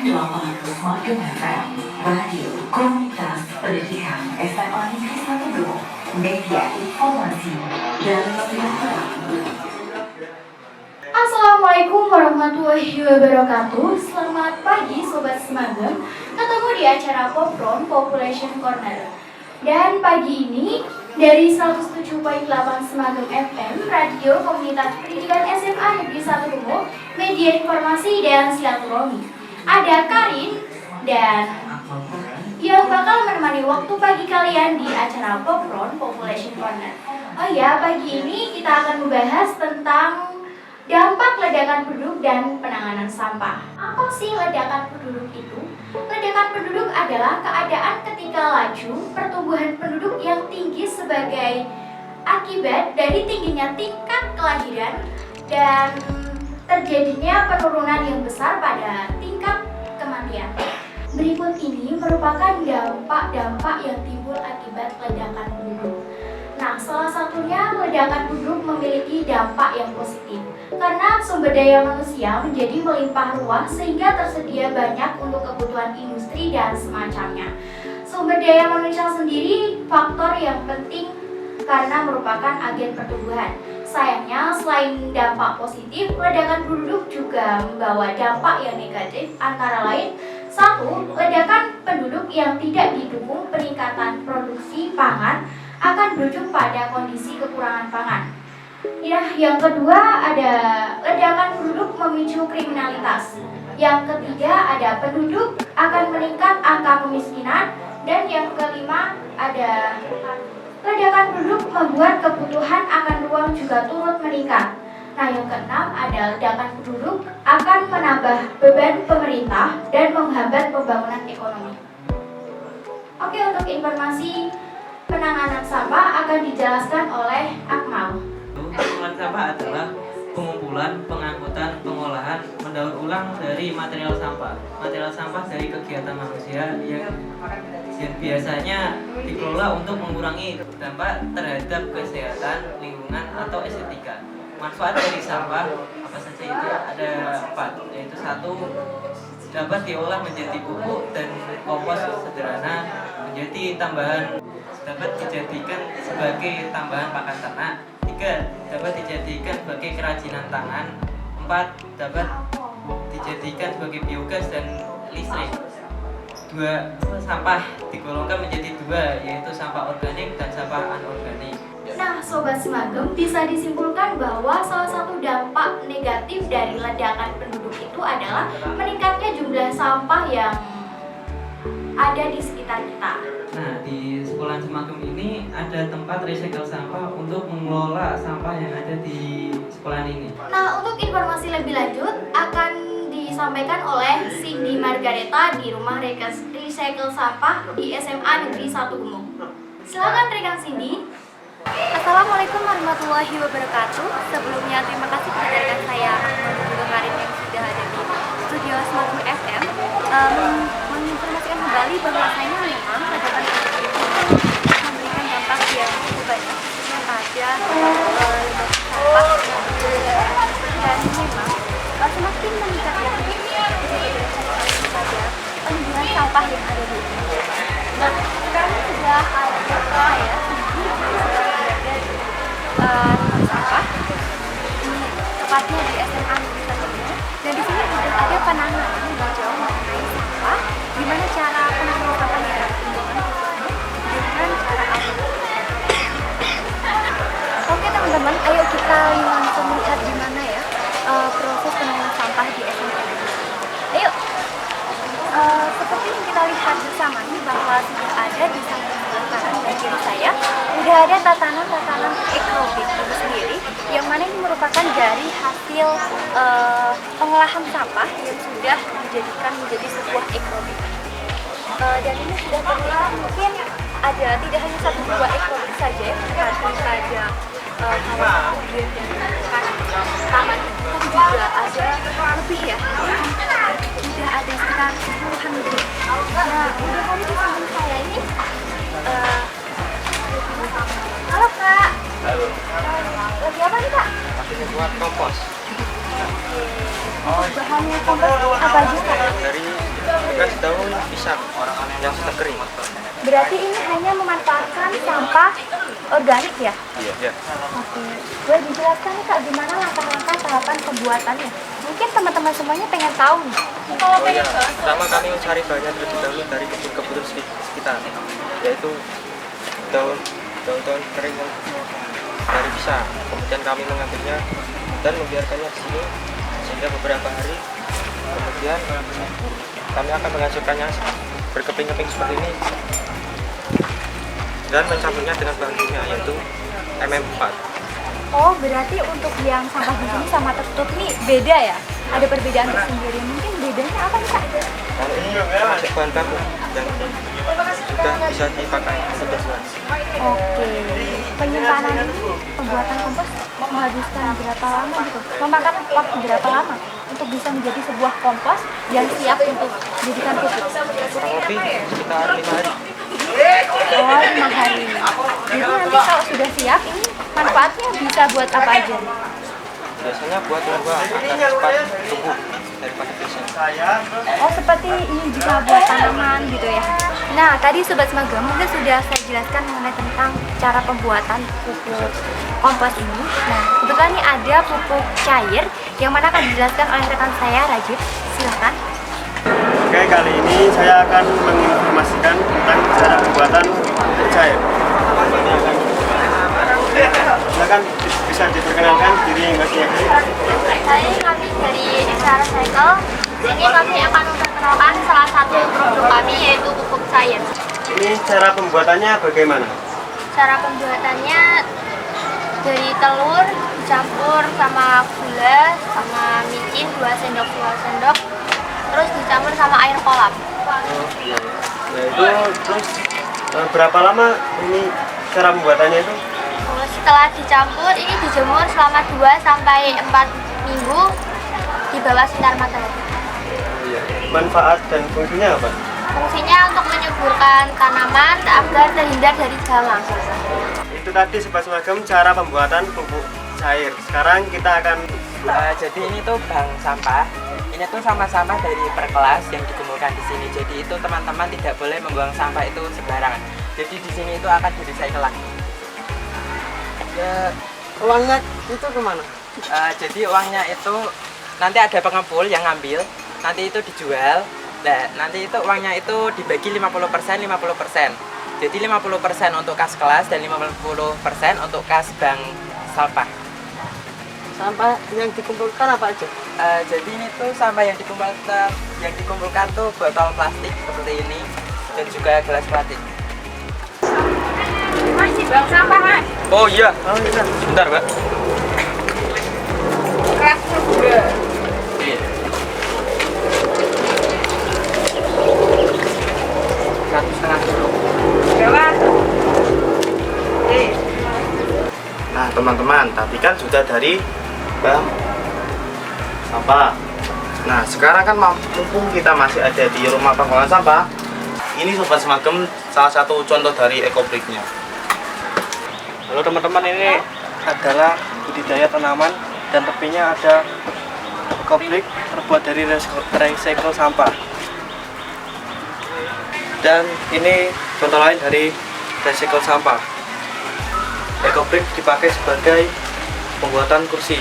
98,1 FM, Radio Komunitas Pendidikan SMA Negeri 1 Depok, media informasi dan media terang. Assalamualaikum warahmatullahi wabarakatuh. Selamat pagi Sobat Semagem. Ketemu di acara Popron Population Corner. Dan pagi ini dari 107.8 Semagem FM, Radio Komunitas Pendidikan SMA Negeri 1 Depok, media informasi dan silaturahmi. Ada Karin dan yang bakal menemani waktu pagi kalian di acara Popron Population Corner. Oh ya, pagi ini kita akan membahas tentang dampak ledakan penduduk dan penanganan sampah. Apa sih ledakan penduduk itu? Ledakan penduduk adalah keadaan ketika laju pertumbuhan penduduk yang tinggi sebagai akibat dari tingginya tingkat kelahiran dan terjadinya penurunan yang besar pada tingkat kematian. Berikut ini merupakan dampak-dampak yang timbul akibat ledakan penduduk. Nah, salah satunya ledakan penduduk memiliki dampak yang positif karena sumber daya manusia menjadi melimpah ruah sehingga tersedia banyak untuk kebutuhan industri dan semacamnya. Sumber daya manusia sendiri faktor yang penting karena merupakan agen pertumbuhan. Sayangnya, selain dampak positif, ledakan penduduk juga membawa dampak yang negatif antara lain: 1. Ledakan penduduk yang tidak didukung peningkatan produksi pangan akan berujung pada kondisi kekurangan pangan. Ya, yang kedua ada ledakan penduduk memicu kriminalitas. Yang ketiga ada penduduk akan meningkat angka kemiskinan. Dan yang kelima ada ledakan penduduk membuat kebutuhan akan ruang juga turut meningkat. Nah, yang keenam ada ledakan penduduk akan menambah beban pemerintah dan menghambat pembangunan ekonomi. Oke, untuk informasi penanganan sampah akan dijelaskan oleh Akmal. Penanganan sampah adalah pengumpulan, pengangkutan, pengolahan, mendaur ulang dari material sampah. Material sampah dari kegiatan manusia yang biasanya dikelola untuk mengurangi dampak terhadap kesehatan, lingkungan, atau estetika. Manfaat dari sampah apa saja itu ada 4, yaitu 1. Dapat diolah menjadi pupuk dan kompos sederhana, menjadi tambahan, dapat dijadikan sebagai tambahan pakan ternak. 3. Dapat dijadikan sebagai kerajinan tangan. 4. Dapat dijadikan sebagai biogas dan listrik. 2. Sampah digolongkan menjadi 2, yaitu sampah organik dan sampah anorganik. Nah, Sobat Semagem, bisa disimpulkan bahwa salah satu dampak negatif dari ledakan penduduk itu adalah meningkatnya jumlah sampah yang ada di sekitar kita. Nah, di sekolahan Semagem ini ada tempat recycle sampah untuk mengelola sampah yang ada di sekolahan ini. Nah, untuk informasi lebih lanjut akan disampaikan oleh Cindy Margareta di Rumah Recycle Sampah di SMA Negeri 1 Gemuk. Silakan rekan Cindy. Assalamualaikum warahmatullahi wabarakatuh. Sebelumnya terima kasih kepada rekan saya juga Karin yang sudah ada di studio Semagem FM menginformasikan kembali bahwasanya memang ledakan penduduk itu memberikan dampak yang cukup banyak khususnya pada ledakan sampah dan memang semakin meningkatnya pada penimbunan sampah yang ada di Indonesia. Nah, sekarang sudah ada saya sampah tepatnya di SMA Negeri 1 Depok, dan di sini sudah ada penanganan hijau mengenai sampah, gimana cara penanganan sampah yang ada dengan cara apa. Oke teman-teman, ayo kita langsung melihat gimana ya proses penanganan sampah di SMA. Ayo, seperti yang kita lihat bersama ini bahwa sudah ada di samping kanan dan kiri saya sudah ada tatanan ekrobik itu sendiri, yang mana ini merupakan dari hasil pengolahan sampah yang sudah dijadikan menjadi sebuah ekrobik. Dan ini sudah terlihat mungkin ada tidak hanya 1-2 ekrobik saja yang terkandung pada kawasan kemudian dan taman, tapi juga ada lebih ya, sudah ada sekitar 10-an lebih. Nah, udah kali di samping saya ini halo Kak. Halo. Lagi apa nih Kak? Lagi buat kompos. Bahannya kompos apa aja Kak? Dari Dikasih tahu pisang yang sudah kering. Berarti ini hanya memanfaatkan sampah organik ya? Iya. Oke. Boleh dijelaskan nih Kak, gimana langkah-langkah tahapan pembuatannya? Mungkin teman-teman semuanya pengen tahu nih. Oh iya, pertama kami mencari bahannya terlebih dahulu dari kebun-kebun sekitar, yaitu daun-daun kering yang dari pisang. Kemudian kami mengambilnya dan membiarkannya di sini sehingga beberapa hari. Kemudian kami akan menghasilkannya berkeping-keping seperti ini dan mencampurnya dengan bahan kimia yaitu MM4. Oh, berarti untuk yang sampah di sini sama tertutup nih beda ya? Ada perbedaan tersendiri. Mungkin bedanya apa nih Kak? Kalau ini masuk bahan baku yang sudah bisa dipakai sebenarnya. Oke. Penyimpanan ini, pembuatan kompos menghabiskan berapa lama gitu? Memakan waktu berapa lama untuk bisa menjadi sebuah kompos yang siap untuk dijadikan pupuk? Kurang lebih sekitar 5 hari. Oh, 5 hari. Jadi nanti kalau sudah siap, ini manfaatnya bisa buat apa aja? Biasanya buat membuat agar cepat tumbuh daripada biasanya. Oh, seperti ini bisa buat tanaman gitu ya. Nah, tadi Sobat Semagam mungkin sudah saya jelaskan mengenai tentang cara pembuatan pupuk kompos ini. Nah, kebetulan ini ada pupuk cair yang mana akan dijelaskan oleh rekan saya, Rajib. Silakan. Oke, kali ini saya akan menginformasikan tentang cara pembuatan pupuk cair. Silakan bisa diperkenalkan diri masing-masing. Saya kami dari Extra Cycle. Ini kami akan memperkenalkan salah satu produk kami yaitu pupuk cair. Ini cara pembuatannya bagaimana? Cara pembuatannya dari telur dicampur sama gula sama micin 2 sendok terus dicampur sama air kolam. Nah itu terus berapa lama ini cara pembuatannya itu? Terus setelah dicampur ini dijemur selama 2 sampai 4 minggu di bawah sinar matahari. Manfaat dan fungsinya apa? Fungsinya untuk menyuburkan tanaman agar terhindar dari hama. Itu tadi Sobat Semagam cara pembuatan pupuk cair. Sekarang kita akan Jadi ini tuh bank sampah. Ini tuh sampah-sampah dari per kelas yang dikumpulkan di sini. Jadi itu teman-teman tidak boleh membuang sampah itu sembarangan. Jadi di sini itu akan di recycle lagi. ya, uangnya itu kemana? Jadi uangnya itu nanti ada pengepul yang ngambil, nanti itu dijual. Nah, nanti itu uangnya itu dibagi 50%, 50%. Jadi 50% untuk kas kelas dan 50% untuk kas bank sampah. Sampah yang dikumpulkan apa aja? Jadi ini tuh sampah yang dikumpulkan tuh botol plastik seperti ini dan juga gelas plastik. Masih bang sampah mas. Oh iya, Oh iya. sebentar Mbak. Kerasnya juga. Iya. 1,5 kilo. Berapa? Nah teman-teman, tadi kan sudah dari bank sampah. Nah sekarang kan mumpung kita masih ada di rumah pengolahan sampah, ini Sobat Semagam salah satu contoh dari ekobliknya. Halo teman-teman, ini adalah budidaya tanaman dan tepinya ada ekoblik terbuat dari recycle sampah. Dan ini contoh lain dari recycle sampah. Ekoblik dipakai sebagai pembuatan kursi.